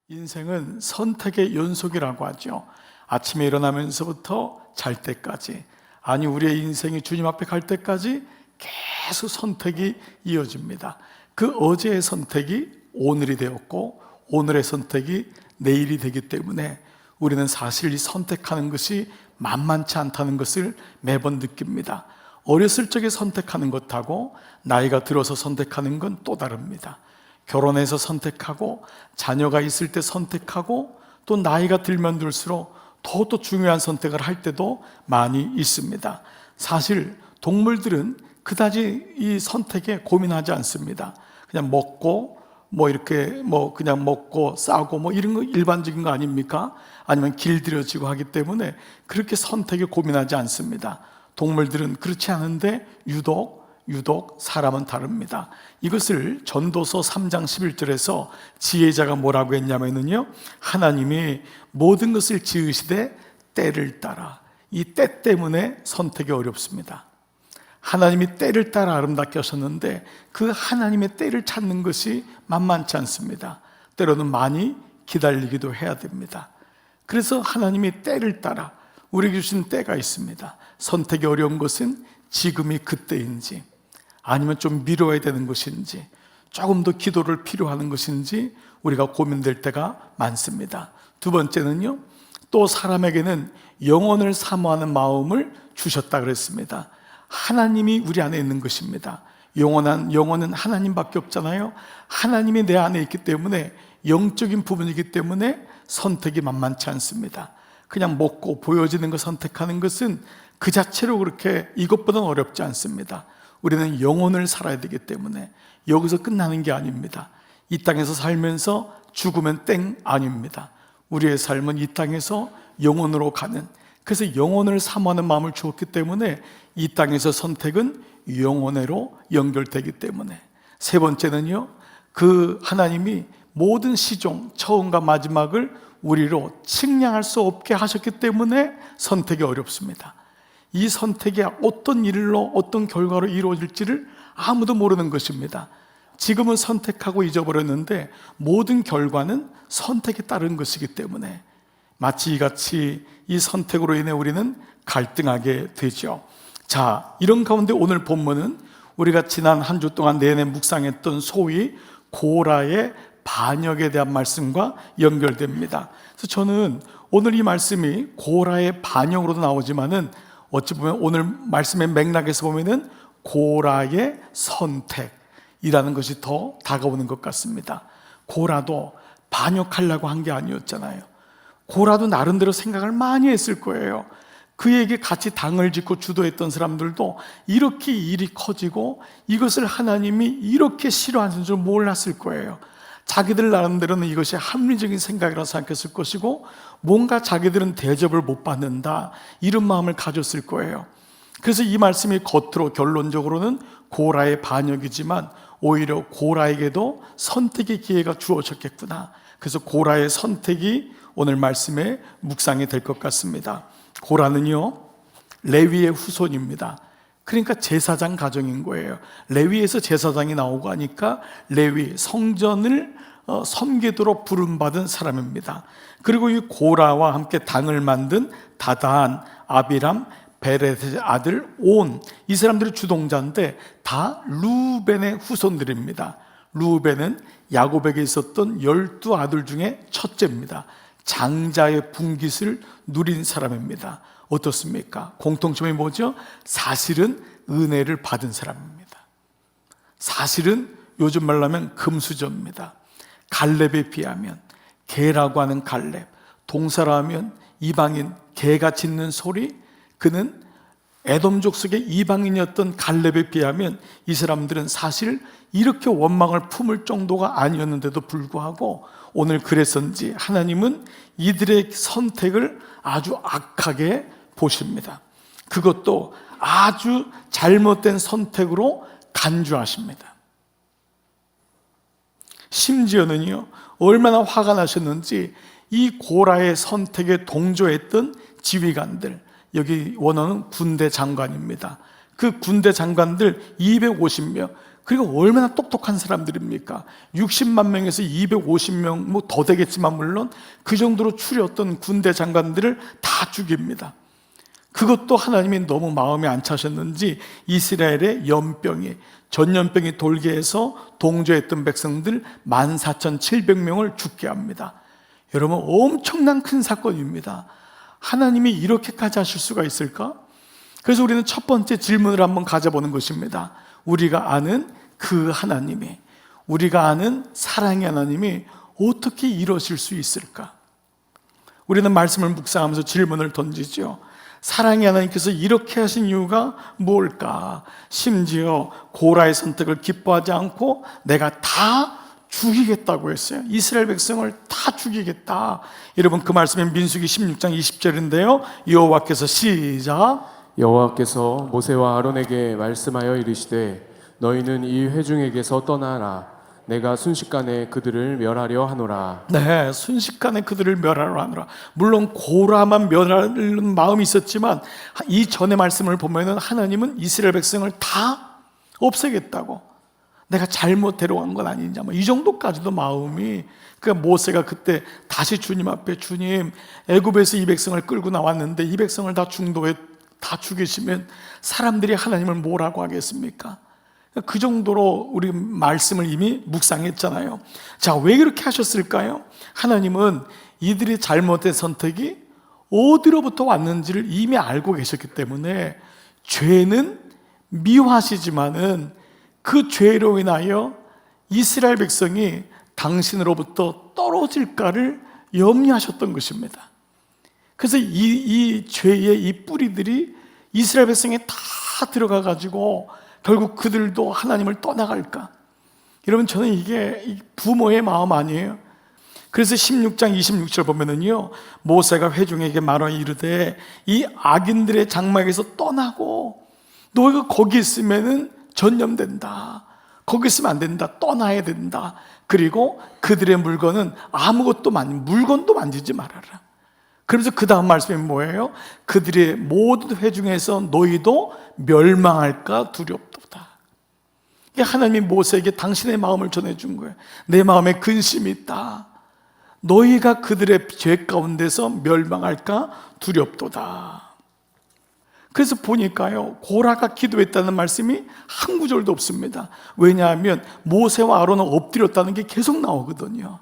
인생은 선택의 연속이라고 하죠. 아침에 일어나면서부터 잘 때까지, 아니 우리의 인생이 주님 앞에 갈 때까지 계속 선택이 이어집니다. 그 어제의 선택이 오늘이 되었고 오늘의 선택이 내일이 되기 때문에 우리는 사실 이 선택하는 것이 만만치 않다는 것을 매번 느낍니다. 어렸을 적에 선택하는 것하고 나이가 들어서 선택하는 건 또 다릅니다. 결혼해서 선택하고 자녀가 있을 때 선택하고 또 나이가 들면 들수록 더 중요한 선택을 할 때도 많이 있습니다. 사실 동물들은 그다지 이 선택에 고민하지 않습니다. 그냥 먹고 그냥 먹고 싸고 이런 거 일반적인 거 아닙니까? 아니면 길들여지고 하기 때문에 그렇게 선택에 고민하지 않습니다. 동물들은 그렇지 않은데 유독 사람은 다릅니다. 이것을 전도서 3장 11절에서 지혜자가 뭐라고 했냐면요, 하나님이 모든 것을 지으시되 때를 따라, 이 때 때문에 선택이 어렵습니다. 하나님이 때를 따라 아름답게 하셨는데 그 하나님의 때를 찾는 것이 만만치 않습니다. 때로는 많이 기다리기도 해야 됩니다. 그래서 하나님이 때를 따라 우리에게 주신 때가 있습니다. 선택이 어려운 것은 지금이 그때인지, 아니면 좀 미뤄야 되는 것인지, 조금 더 기도를 필요하는 것인지 우리가 고민될 때가 많습니다. 두 번째는요, 또 사람에게는 영혼을 사모하는 마음을 주셨다 그랬습니다. 하나님이 우리 안에 있는 것입니다. 영혼은 하나님밖에 없잖아요. 하나님이 내 안에 있기 때문에, 영적인 부분이기 때문에 선택이 만만치 않습니다. 그냥 먹고 보여지는 거 선택하는 것은 그 자체로 그렇게 이것보다는 어렵지 않습니다. 우리는 영혼을 살아야 되기 때문에 여기서 끝나는 게 아닙니다. 이 땅에서 살면서 죽으면 땡 아닙니다. 우리의 삶은 이 땅에서 영혼으로 가는, 그래서 영혼을 사모하는 마음을 주었기 때문에 이 땅에서 선택은 영혼으로 연결되기 때문에. 세 번째는요, 그 하나님이 모든 시종 처음과 마지막을 우리로 측량할 수 없게 하셨기 때문에 선택이 어렵습니다. 이 선택이 어떤 일로 어떤 결과로 이루어질지를 아무도 모르는 것입니다. 지금은 선택하고 잊어버렸는데 모든 결과는 선택에 따른 것이기 때문에 마치 이같이 이 선택으로 인해 우리는 갈등하게 되죠. 자, 이런 가운데 오늘 본문은 우리가 지난 한 주 동안 내내 묵상했던 소위 고라의 반역에 대한 말씀과 연결됩니다. 그래서 저는 오늘 이 말씀이 고라의 반역으로도 나오지만은 어찌 보면 오늘 말씀의 맥락에서 보면은 고라의 선택이라는 것이 더 다가오는 것 같습니다. 고라도 반역하려고 한 게 아니었잖아요. 고라도 나름대로 생각을 많이 했을 거예요. 그에게 같이 당을 짓고 주도했던 사람들도 이렇게 일이 커지고 이것을 하나님이 이렇게 싫어하는 줄 몰랐을 거예요. 자기들 나름대로는 이것이 합리적인 생각이라고 생각했을 것이고, 뭔가 자기들은 대접을 못 받는다 이런 마음을 가졌을 거예요. 그래서 이 말씀이 겉으로 결론적으로는 고라의 반역이지만 오히려 고라에게도 선택의 기회가 주어졌겠구나. 그래서 고라의 선택이 오늘 말씀의 묵상이 될 것 같습니다. 고라는요, 레위의 후손입니다. 그러니까 제사장 가정인 거예요. 레위에서 제사장이 나오고 하니까 레위, 성전을 섬기도록 부름받은 사람입니다. 그리고 이 고라와 함께 당을 만든 다단, 아비람, 베렛의 아들 온, 이 사람들이 주동자인데 다 루벤의 후손들입니다. 루벤은 야곱에게 있었던 12 아들 중에 첫째입니다. 장자의 분깃을 누린 사람입니다. 어떻습니까? 공통점이 뭐죠? 사실은 은혜를 받은 사람입니다. 사실은 요즘 말로 하면 금수저입니다. 갈렙에 비하면, 개라고 하는 갈렙, 동사로 하면 이방인, 개가 짖는 소리, 그는 에돔족 속의 이방인이었던 갈렙에 비하면 이 사람들은 사실 이렇게 원망을 품을 정도가 아니었는데도 불구하고 오늘 그래서인지 하나님은 이들의 선택을 아주 악하게 보십니다. 그것도 아주 잘못된 선택으로 간주하십니다. 심지어는요, 얼마나 화가 나셨는지 이 고라의 선택에 동조했던 지휘관들, 여기 원어는 군대 장관입니다. 그 군대 장관들 250명, 그리고 얼마나 똑똑한 사람들입니까? 60만 명에서 250명 뭐 더 되겠지만 물론 그 정도로 추렸던 군대 장관들을 다 죽입니다. 그것도 하나님이 너무 마음에 안 차셨는지 이스라엘의 전염병이 돌게 해서 동조했던 백성들 14,700명을 죽게 합니다. 여러분, 엄청난 큰 사건입니다. 하나님이 이렇게까지 하실 수가 있을까? 그래서 우리는 첫 번째 질문을 한번 가져보는 것입니다. 우리가 아는 그 하나님이, 우리가 아는 사랑의 하나님이 어떻게 이러실 수 있을까? 우리는 말씀을 묵상하면서 질문을 던지죠. 사랑의 하나님께서 이렇게 하신 이유가 뭘까? 심지어 고라의 선택을 기뻐하지 않고 내가 다 죽이겠다고 했어요. 이스라엘 백성을 다 죽이겠다. 여러분, 그 말씀은 민수기 16장 20절인데요 여호와께서 시작. 여호와께서 모세와 아론에게 말씀하여 이르시되 너희는 이 회중에게서 떠나라. 내가 순식간에 그들을 멸하려 하노라. 네, 순식간에 그들을 멸하려 하노라. 물론 고라만 멸하는 마음이 있었지만 이 전의 말씀을 보면은 하나님은 이스라엘 백성을 다 없애겠다고, 내가 잘못 데려간 건 아니냐, 이 정도까지도 마음이. 그러니까 모세가 그때 다시 주님 앞에, 주님, 애굽에서 이 백성을 끌고 나왔는데 이 백성을 다 중도에 다 죽이시면 사람들이 하나님을 뭐라고 하겠습니까? 그 정도로 우리 말씀을 이미 묵상했잖아요. 자, 왜 그렇게 하셨을까요? 하나님은 이들이 잘못된 선택이 어디로부터 왔는지를 이미 알고 계셨기 때문에 죄는 미워하시지만은 그 죄로 인하여 이스라엘 백성이 당신으로부터 떨어질까를 염려하셨던 것입니다. 그래서 이 죄의 이 뿌리들이 이스라엘 백성에 다 들어가 가지고 결국 그들도 하나님을 떠나갈까? 여러분, 저는 이게 부모의 마음 아니에요? 그래서 16장 26절 보면은요, 모세가 회중에게 말하여 이르되 이 악인들의 장막에서 떠나고, 너희가 거기 있으면은 전염된다, 거기 있으면 안 된다, 떠나야 된다. 그리고 그들의 물건은 물건도 만지지 말아라. 그러면서 그 다음 말씀이 뭐예요? 그들의 모든 회중에서 너희도 멸망할까 두렵도다. 이게 하나님이 모세에게 당신의 마음을 전해준 거예요. 내 마음에 근심이 있다. 너희가 그들의 죄 가운데서 멸망할까 두렵도다. 그래서 보니까요, 고라가 기도했다는 말씀이 한 구절도 없습니다. 왜냐하면 모세와 아론은 엎드렸다는 게 계속 나오거든요.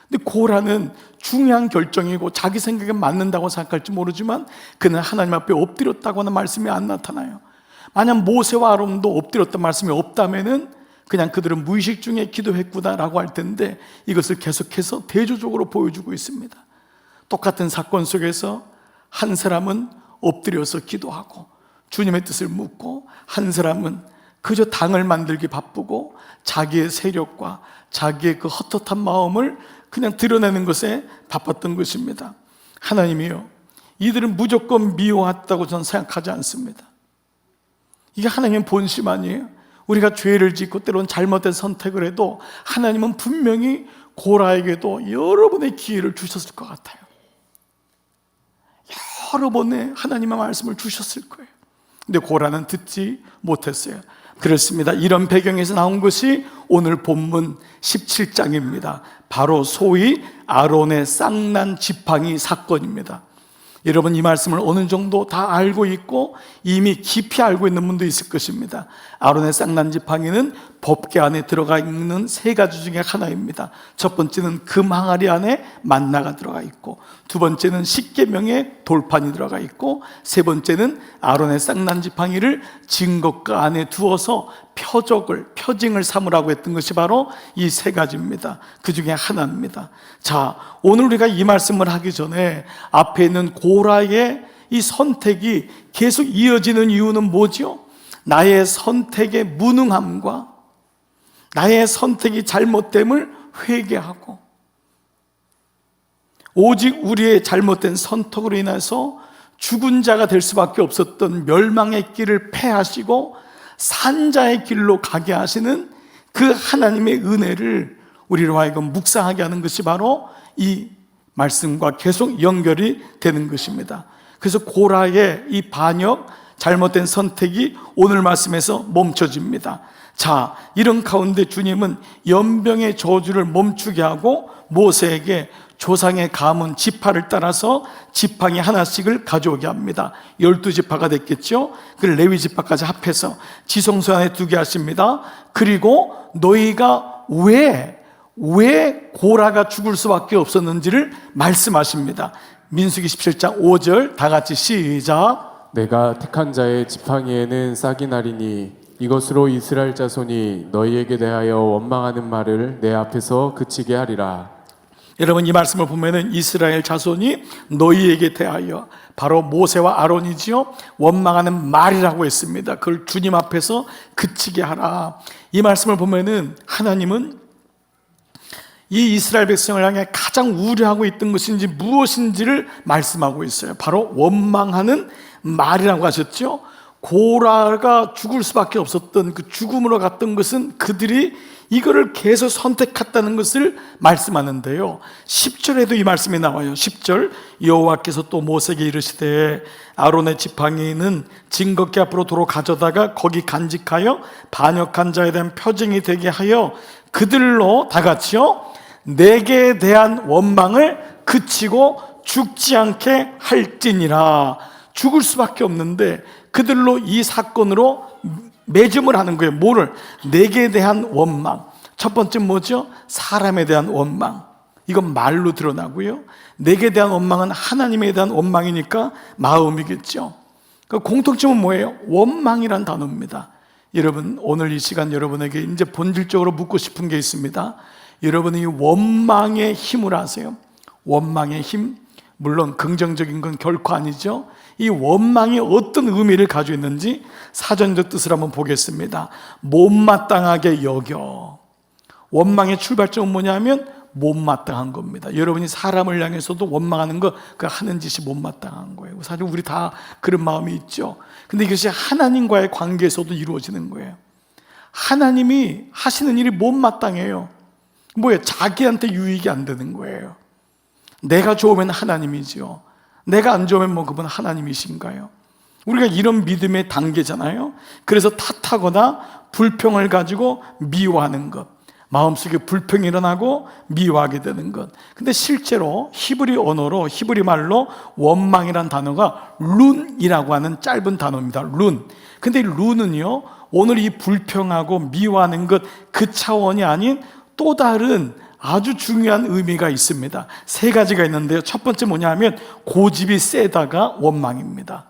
근데 고라는 중요한 결정이고 자기 생각에 맞는다고 생각할지 모르지만 그는 하나님 앞에 엎드렸다고 하는 말씀이 안 나타나요. 만약 모세와 아론도 엎드렸던 말씀이 없다면은 그냥 그들은 무의식 중에 기도했구나라고 할 텐데 이것을 계속해서 대조적으로 보여주고 있습니다. 똑같은 사건 속에서 한 사람은 엎드려서 기도하고 주님의 뜻을 묻고, 한 사람은 그저 당을 만들기 바쁘고 자기의 세력과 자기의 그 헛헛한 마음을 그냥 드러내는 것에 바빴던 것입니다. 하나님이요, 이들은 무조건 미워했다고 저는 생각하지 않습니다. 이게 하나님의 본심 아니에요? 우리가 죄를 짓고 때로는 잘못된 선택을 해도 하나님은 분명히 고라에게도 여러 번의 기회를 주셨을 것 같아요. 여러 번의 하나님의 말씀을 주셨을 거예요. 근데 고라는 듣지 못했어요. 그렇습니다. 이런 배경에서 나온 것이 오늘 본문 17장입니다. 바로 소위 아론의 쌍난 지팡이 사건입니다. 여러분, 이 말씀을 어느 정도 다 알고 있고 이미 깊이 알고 있는 분도 있을 것입니다. 아론의 쌍난 지팡이는 법궤 안에 들어가 있는 세 가지 중에 하나입니다. 첫 번째는 금 항아리 안에 만나가 들어가 있고, 두 번째는 십계명의 돌판이 들어가 있고, 세 번째는 아론의 쌍난 지팡이를 증거가 안에 두어서 표징을 삼으라고 했던 것이 바로 이 세 가지입니다. 그 중에 하나입니다. 자, 오늘 우리가 이 말씀을 하기 전에 앞에 있는 고라의 이 선택이 계속 이어지는 이유는 뭐죠? 나의 선택의 무능함과 나의 선택이 잘못됨을 회개하고, 오직 우리의 잘못된 선택으로 인해서 죽은 자가 될 수밖에 없었던 멸망의 길을 패하시고 산자의 길로 가게 하시는 그 하나님의 은혜를 우리로 하여금 묵상하게 하는 것이 바로 이 말씀과 계속 연결이 되는 것입니다. 그래서 고라의 이 반역, 잘못된 선택이 오늘 말씀에서 멈춰집니다. 자, 이런 가운데 주님은 연병의 저주를 멈추게 하고 모세에게 조상의 가문 지파를 따라서 지팡이 하나씩을 가져오게 합니다. 12지파가 됐겠죠. 그 레위 지파까지 합해서 지성소 안에 두게 하십니다. 그리고 너희가 왜 고라가 죽을 수밖에 없었는지를 말씀하십니다. 민수기 17장 5절 다 같이 시작. 내가 택한 자의 지팡이에는 싹이 나리니 이것으로 이스라엘 자손이 너희에게 대하여 원망하는 말을 내 앞에서 그치게 하리라. 여러분, 이 말씀을 보면은 이스라엘 자손이 너희에게 대하여, 바로 모세와 아론이지요, 원망하는 말이라고 했습니다. 그걸 주님 앞에서 그치게 하라. 이 말씀을 보면은 하나님은 이 이스라엘 백성을 향해 가장 우려하고 있던 것인지 무엇인지를 말씀하고 있어요. 바로 원망하는 말이라고 하셨죠. 고라가 죽을 수밖에 없었던 그 죽음으로 갔던 것은 그들이 이거를 계속 선택했다는 것을 말씀하는데요. 10절에도 이 말씀이 나와요. 10절, 여호와께서 또 모세에게 이르시되 아론의 지팡이는 증거궤 앞으로 도로 가져다가 거기 간직하여 반역한 자에 대한 표징이 되게 하여 그들로 다 같이요 내게 대한 원망을 그치고 죽지 않게 할지니라. 죽을 수밖에 없는데 그들로 이 사건으로 매점을 하는 거예요. 뭐를? 내게 대한 원망. 첫 번째 뭐죠? 사람에 대한 원망. 이건 말로 드러나고요. 내게 대한 원망은 하나님에 대한 원망이니까 마음이겠죠. 그 공통점은 뭐예요? 원망이란 단어입니다. 여러분, 오늘 이 시간 여러분에게 이제 본질적으로 묻고 싶은 게 있습니다. 여러분이 원망의 힘을 아세요? 원망의 힘? 물론 긍정적인 건 결코 아니죠. 이 원망이 어떤 의미를 가지고 있는지 사전적 뜻을 한번 보겠습니다. 못마땅하게 여겨. 원망의 출발점은 뭐냐면 못마땅한 겁니다. 여러분이 사람을 향해서도 원망하는 거, 그 하는 짓이 못마땅한 거예요. 사실 우리 다 그런 마음이 있죠. 근데 이것이 하나님과의 관계에서도 이루어지는 거예요. 하나님이 하시는 일이 못마땅해요. 뭐예요? 자기한테 유익이 안 되는 거예요. 내가 좋으면 하나님이지요. 내가 안 좋으면 뭐 그분 하나님이신가요? 우리가 이런 믿음의 단계잖아요. 그래서 탓하거나 불평을 가지고 미워하는 것, 마음속에 불평이 일어나고 미워하게 되는 것. 근데 실제로 히브리 언어로, 히브리 말로 원망이란 단어가 룬이라고 하는 짧은 단어입니다. 룬. 근데 이 룬은요, 오늘 이 불평하고 미워하는 것 그 차원이 아닌 또 다른 아주 중요한 의미가 있습니다. 세 가지가 있는데요. 첫 번째 뭐냐 하면 고집이 세다가 원망입니다.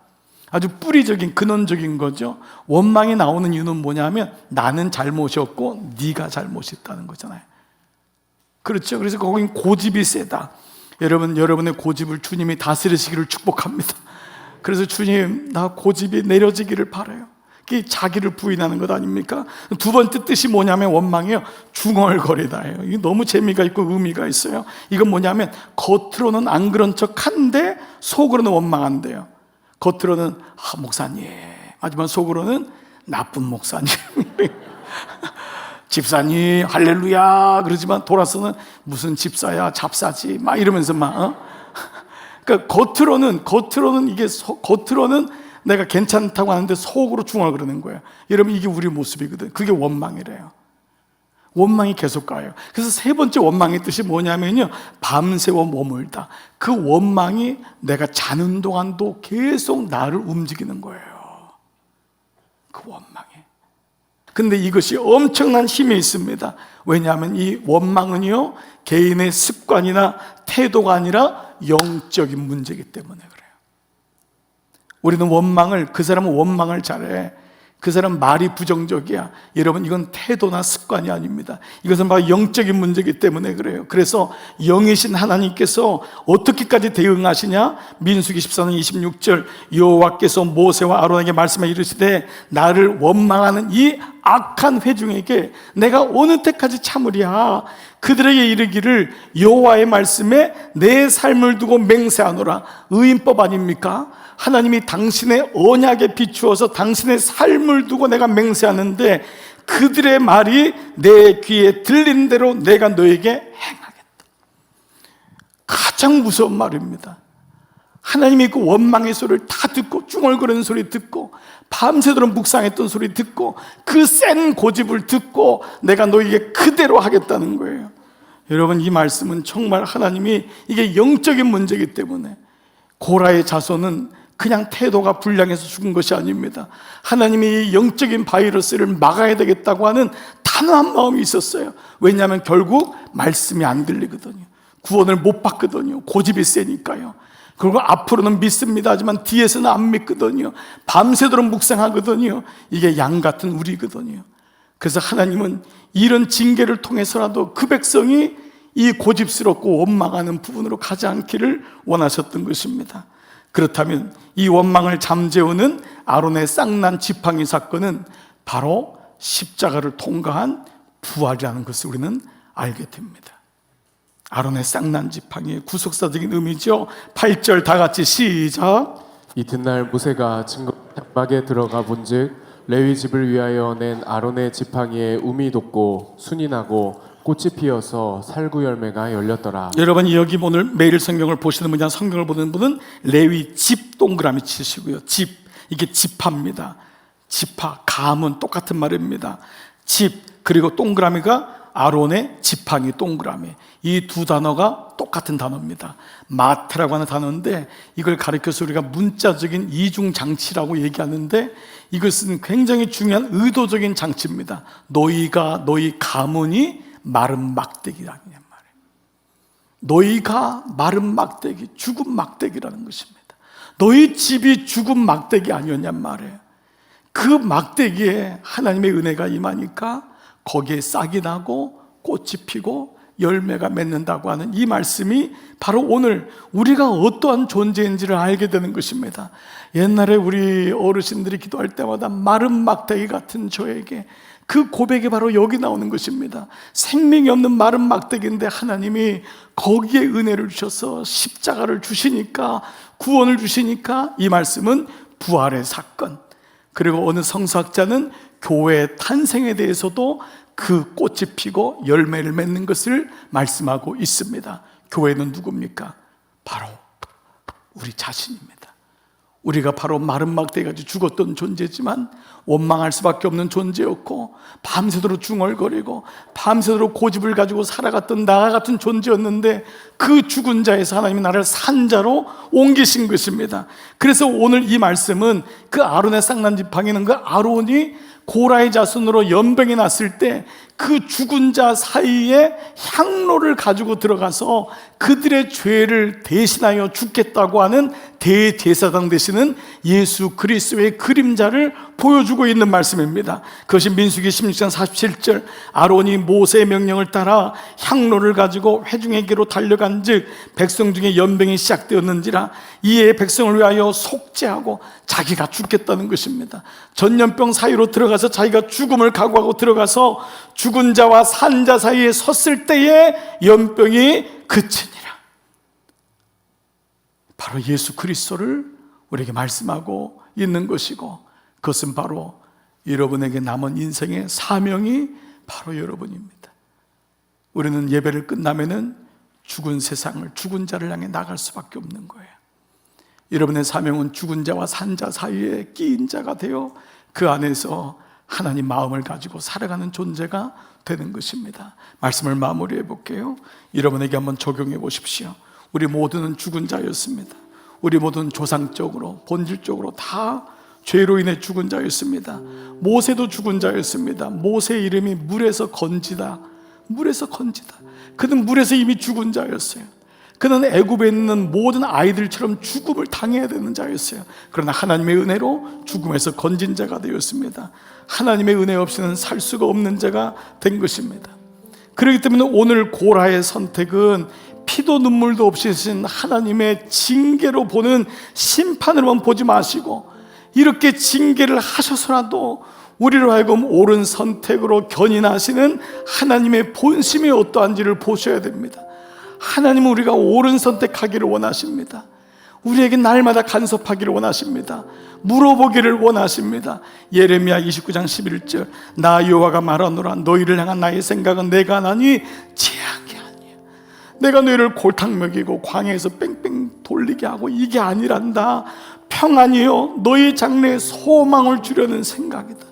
아주 뿌리적인 근원적인 거죠. 원망이 나오는 이유는 뭐냐 하면 나는 잘못이 없고 네가 잘못이 있다는 거잖아요. 그렇죠. 그래서 거긴 고집이 세다. 여러분, 여러분의 고집을 주님이 다스리시기를 축복합니다. 그래서 주님, 나 고집이 내려지기를 바라요. 그게 자기를 부인하는 것 아닙니까? 두 번째 뜻이 뭐냐면 원망이요, 중얼거리다예요. 이게 너무 재미가 있고 의미가 있어요. 이건 뭐냐면 겉으로는 안 그런 척한데 속으로는 원망한대요. 겉으로는 목사님, 하지만 속으로는 나쁜 목사님. 집사님 할렐루야 그러지만 돌아서는 무슨 집사야, 잡사지 막 이러면서 막 그러니까 겉으로는 이게 겉으로는 내가 괜찮다고 하는데 속으로 중얼거리는 거예요. 여러분, 이게 우리 모습이거든. 그게 원망이래요. 원망이 계속 가요. 그래서 세 번째 원망의 뜻이 뭐냐면요, 밤새워 머물다. 그 원망이 내가 자는 동안도 계속 나를 움직이는 거예요. 그 원망이. 근데 이것이 엄청난 힘이 있습니다. 왜냐하면 이 원망은요, 개인의 습관이나 태도가 아니라 영적인 문제이기 때문에 그래요. 우리는 원망을, 그 사람은 원망을 잘해. 그 사람 말이 부정적이야. 여러분, 이건 태도나 습관이 아닙니다. 이것은 바로 영적인 문제이기 때문에 그래요. 그래서 영이신 하나님께서 어떻게까지 대응하시냐? 민수기 14장 26절, 여호와께서 모세와 아론에게 말씀해 이르시되 나를 원망하는 이 악한 회중에게 내가 어느 때까지 참으랴? 그들에게 이르기를 여호와의 말씀에 내 삶을 두고 맹세하노라. 의인법 아닙니까? 하나님이 당신의 언약에 비추어서 당신의 삶을 두고 내가 맹세하는데 그들의 말이 내 귀에 들리는 대로 내가 너에게 행하겠다. 가장 무서운 말입니다. 하나님이 그 원망의 소리를 다 듣고 중얼거리는 소리 듣고 밤새도록 묵상했던 소리 듣고 그 센 고집을 듣고 내가 너에게 그대로 하겠다는 거예요. 여러분, 이 말씀은 정말 하나님이 이게 영적인 문제이기 때문에 고라의 자손은 그냥 태도가 불량해서 죽은 것이 아닙니다. 하나님이 이 영적인 바이러스를 막아야 되겠다고 하는 단호한 마음이 있었어요. 왜냐하면 결국 말씀이 안 들리거든요. 구원을 못 받거든요. 고집이 세니까요. 그리고 앞으로는 믿습니다 하지만 뒤에서는 안 믿거든요. 밤새도록 묵상하거든요. 이게 양 같은 우리거든요. 그래서 하나님은 이런 징계를 통해서라도 그 백성이 이 고집스럽고 원망하는 부분으로 가지 않기를 원하셨던 것입니다. 그렇다면 이 원망을 잠재우는 아론의 쌍난 지팡이 사건은 바로 십자가를 통과한 부활이라는 것을 우리는 알게 됩니다. 아론의 쌍난 지팡이의 구속사적인 의미죠. 8절 다 같이 시작. 이튿날 모세가 증거막에 들어가 본즉 레위 집을 위하여 낸 아론의 지팡이에 움이 돋고 순이 나고 꽃이 피어서 살구 열매가 열렸더라. 여러분, 여기 오늘 매일 성경을 보시는 분이나 성경을 보는 분은 레위 집 동그라미 치시고요. 집, 이게 지파입니다. 지파, 가문 똑같은 말입니다. 집, 그리고 동그라미가 아론의 지팡이 동그라미. 이 두 단어가 똑같은 단어입니다. 마트라고 하는 단어인데 이걸 가리켜서 우리가 문자적인 이중 장치라고 얘기하는데 이것은 굉장히 중요한 의도적인 장치입니다. 너희가 너희 가문이 마른 막대기라는 말이에요. 너희가 마른 막대기, 죽은 막대기라는 것입니다. 너희 집이 죽은 막대기 아니었냔 말이에요. 그 막대기에 하나님의 은혜가 임하니까 거기에 싹이 나고 꽃이 피고 열매가 맺는다고 하는 이 말씀이 바로 오늘 우리가 어떠한 존재인지를 알게 되는 것입니다. 옛날에 우리 어르신들이 기도할 때마다 마른 막대기 같은 저에게, 그 고백이 바로 여기 나오는 것입니다. 생명이 없는 마른 막대기인데 하나님이 거기에 은혜를 주셔서 십자가를 주시니까, 구원을 주시니까 이 말씀은 부활의 사건, 그리고 어느 성서학자는 교회의 탄생에 대해서도 그 꽃이 피고 열매를 맺는 것을 말씀하고 있습니다. 교회는 누굽니까? 바로 우리 자신입니다. 우리가 바로 마른 막대기같이 죽었던 존재지만 원망할 수밖에 없는 존재였고 밤새도록 중얼거리고 밤새도록 고집을 가지고 살아갔던 나 같은 존재였는데 그 죽은 자에서 하나님이 나를 산 자로 옮기신 것입니다. 그래서 오늘 이 말씀은 그 아론의 쌍난 지팡이는 그 아론이 고라의 자손으로 연병이 났을 때 그 죽은 자 사이에 향로를 가지고 들어가서 그들의 죄를 대신하여 죽겠다고 하는 대제사장 되시는 예수 그리스도의 그림자를 보여주고 있는 말씀입니다. 그것이 민수기 16장 47절 아론이 모세의 명령을 따라 향로를 가지고 회중에게로 달려간 즉 백성 중에 연병이 시작되었는지라 이에 백성을 위하여 속죄하고 자기가 죽겠다는 것입니다. 전염병 사이로 들어가서 자기가 죽음을 각오하고 들어가서 죽은 자와 산 자 사이에 섰을 때에 연병이 그치니라. 바로 예수 그리스도를 우리에게 말씀하고 있는 것이고, 그것은 바로 여러분에게 남은 인생의 사명이 바로 여러분입니다. 우리는 예배를 끝나면은 죽은 세상을, 죽은 자를 향해 나갈 수밖에 없는 거예요. 여러분의 사명은 죽은 자와 산 자 사이에 끼인 자가 되어 그 안에서 하나님 마음을 가지고 살아가는 존재가 되는 것입니다. 말씀을 마무리해 볼게요. 여러분에게 한번 적용해 보십시오. 우리 모두는 죽은 자였습니다. 우리 모두는 조상적으로, 본질적으로 다 죄로 인해 죽은 자였습니다. 모세도 죽은 자였습니다. 모세의 이름이 물에서 건지다. 물에서 건지다. 그는 물에서 이미 죽은 자였어요. 그는 애굽에 있는 모든 아이들처럼 죽음을 당해야 되는 자였어요. 그러나 하나님의 은혜로 죽음에서 건진 자가 되었습니다. 하나님의 은혜 없이는 살 수가 없는 자가 된 것입니다. 그렇기 때문에 오늘 고라의 선택은 피도 눈물도 없이 하신 하나님의 징계로 보는 심판으로만 보지 마시고, 이렇게 징계를 하셔서라도 우리로 하여금 옳은 선택으로 견인하시는 하나님의 본심이 어떠한지를 보셔야 됩니다. 하나님은 우리가 옳은 선택하기를 원하십니다. 우리에게 날마다 간섭하기를 원하십니다. 물어보기를 원하십니다. 예레미야 29장 11절 나 여호와가 말하노라 너희를 향한 나의 생각은 내가 하나니 재앙이 아니야. 내가 너희를 골탕 먹이고 광야에서 뺑뺑 돌리게 하고 이게 아니란다. 평안이요 너희 장래에 소망을 주려는 생각이다.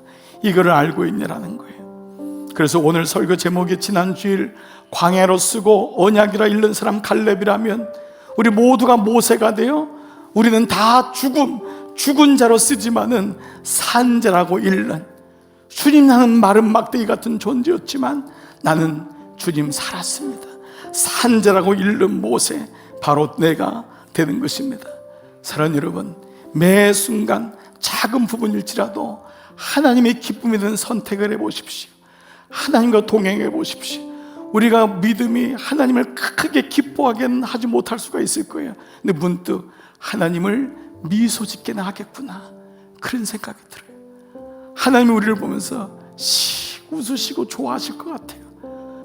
이거를 알고 있냐라는 거예요. 그래서 오늘 설교 제목이 지난 주일 광야로 쓰고 언약이라 읽는 사람 갈렙이라면 우리 모두가 모세가 되어 우리는 다 죽은 자로 쓰지만은 산 자라고 읽는, 주님 나는 마른 막대기 같은 존재였지만 나는 주님 살았습니다. 산 자라고 읽는 모세, 바로 내가 되는 것입니다. 사랑하는 여러분, 매 순간 작은 부분일지라도 하나님의 기쁨이 되는 선택을 해보십시오. 하나님과 동행해 보십시오. 우리가 믿음이 하나님을 크게 기뻐하게 하지 못할 수가 있을 거예요. 근데 문득 하나님을 미소 짓게나 하겠구나, 그런 생각이 들어요. 하나님이 우리를 보면서 웃으시고 좋아하실 것 같아요.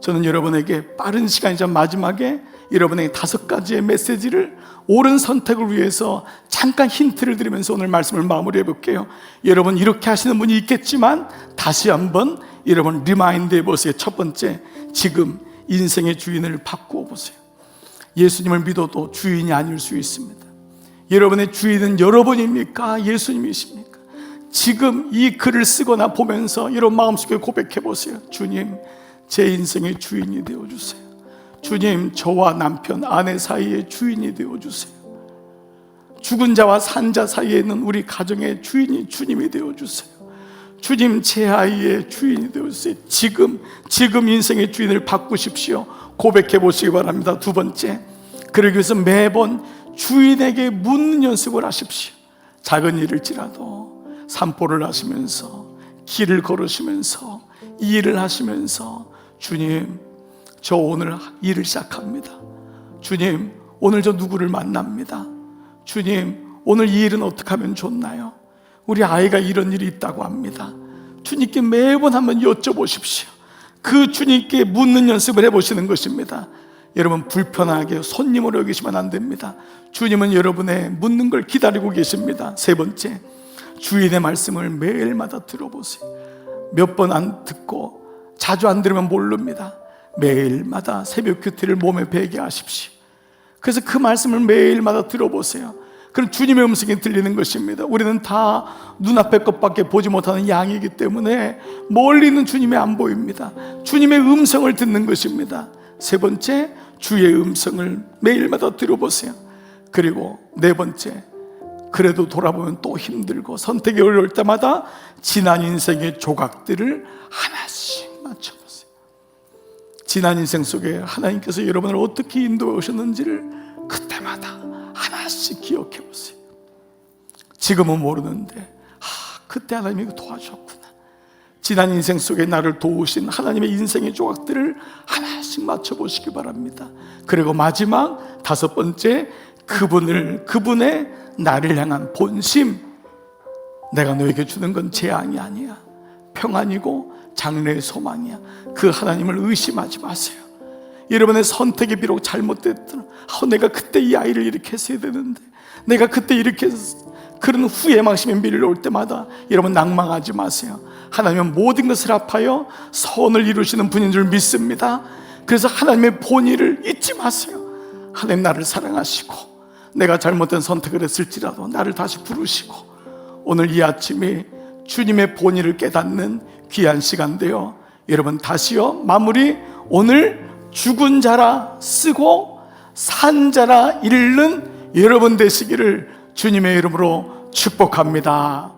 저는 여러분에게 빠른 시간이자 마지막에 여러분에게 5가지의 메시지를 옳은 선택을 위해서 잠깐 힌트를 드리면서 오늘 말씀을 마무리해 볼게요. 여러분 이렇게 하시는 분이 있겠지만 다시 한번 여러분 리마인드 해보세요. 첫 번째, 지금 인생의 주인을 바꾸어 보세요. 예수님을 믿어도 주인이 아닐 수 있습니다. 여러분의 주인은 여러분입니까? 예수님이십니까? 지금 이 글을 쓰거나 보면서 여러분 마음속에 고백해 보세요. 주님, 제 인생의 주인이 되어주세요. 주님, 저와 남편, 아내 사이의 주인이 되어주세요. 죽은 자와 산 자 사이에 있는 우리 가정의 주인이 주님이 되어주세요. 주님, 제 아이의 주인이 되어주세요. 지금 인생의 주인을 바꾸십시오. 고백해 보시기 바랍니다. 두 번째, 그러기 위해서 매번 주인에게 묻는 연습을 하십시오. 작은 일일지라도 산보를 하시면서, 길을 걸으시면서, 이 일을 하시면서, 주님, 저 오늘 일을 시작합니다. 주님, 오늘 저 누구를 만납니다. 주님, 오늘 이 일은 어떻게 하면 좋나요? 우리 아이가 이런 일이 있다고 합니다. 주님께 매번 한번 여쭤보십시오. 그 주님께 묻는 연습을 해보시는 것입니다. 여러분 불편하게 손님으로 여기시면 안 됩니다. 주님은 여러분의 묻는 걸 기다리고 계십니다. 세 번째, 주인의 말씀을 매일마다 들어보세요. 몇 번 안 듣고 자주 안 들으면 모릅니다. 매일마다 새벽 큐티를 몸에 배게 하십시오. 그래서 그 말씀을 매일마다 들어보세요. 그럼 주님의 음성이 들리는 것입니다. 우리는 다 눈앞의 것밖에 보지 못하는 양이기 때문에 멀리 있는 주님이 안 보입니다. 주님의 음성을 듣는 것입니다. 세 번째, 주의 음성을 매일마다 들어보세요. 그리고 네 번째, 그래도 돌아보면 또 힘들고 선택이 어려울 때마다 지난 인생의 조각들을 하나씩 맞춰보세요. 지난 인생 속에 하나님께서 여러분을 어떻게 인도해 오셨는지를 그때마다 하나씩 기억해 보세요. 지금은 모르는데 그때 하나님이 도와주셨구나. 지난 인생 속에 나를 도우신 하나님의 인생의 조각들을 하나씩 맞춰보시기 바랍니다. 그리고 마지막 5번째, 그분의 나를 향한 본심. 내가 너에게 주는 건 재앙이 아니야, 평안이고 장래의 소망이야. 그 하나님을 의심하지 마세요. 여러분의 선택이 비록 잘못됐더라도 내가 그때 이 아이를 이렇게 했어야 되는데, 내가 그때 이렇게 그런 후회 망심에 밀려올 때마다 여러분 낭망하지 마세요. 하나님은 모든 것을 합하여 선을 이루시는 분인 줄 믿습니다. 그래서 하나님의 본의를 잊지 마세요. 하나님 나를 사랑하시고 내가 잘못된 선택을 했을지라도 나를 다시 부르시고, 오늘 이 아침에 주님의 본의를 깨닫는 귀한 시간 되어 여러분 다시요 마무리, 오늘 죽은 자라 쓰고 산 자라 읽는 여러분 되시기를 주님의 이름으로 축복합니다.